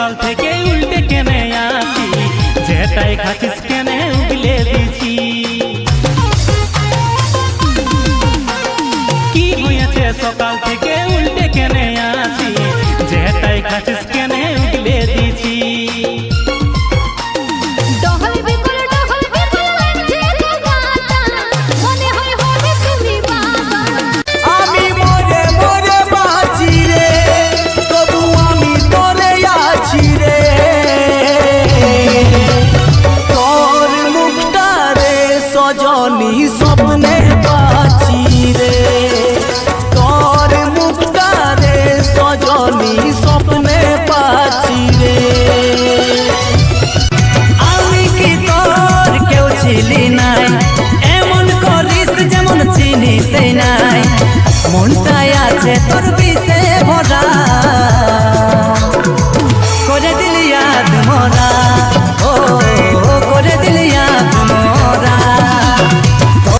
সকাল থেকে উল্টে কেনে আসি, যেটাই খাচ্ছিস কেনে উগলে দিছি। কি হয়েছে সকাল থেকে উল্টে কেনে আসি, যেটাই খাচ্ছিস কেনে উগলে দিছি। স্বপ্নে পাচ্ছি রে তোর মুখটারে সজনী, স্বপ্নে পাচ্ছি রে। আমি কি তোর কেউ ছিলি নাই, এমন করিস যেমন চিনিস নাই। মনটাই আছে তোর বিষে ভরা,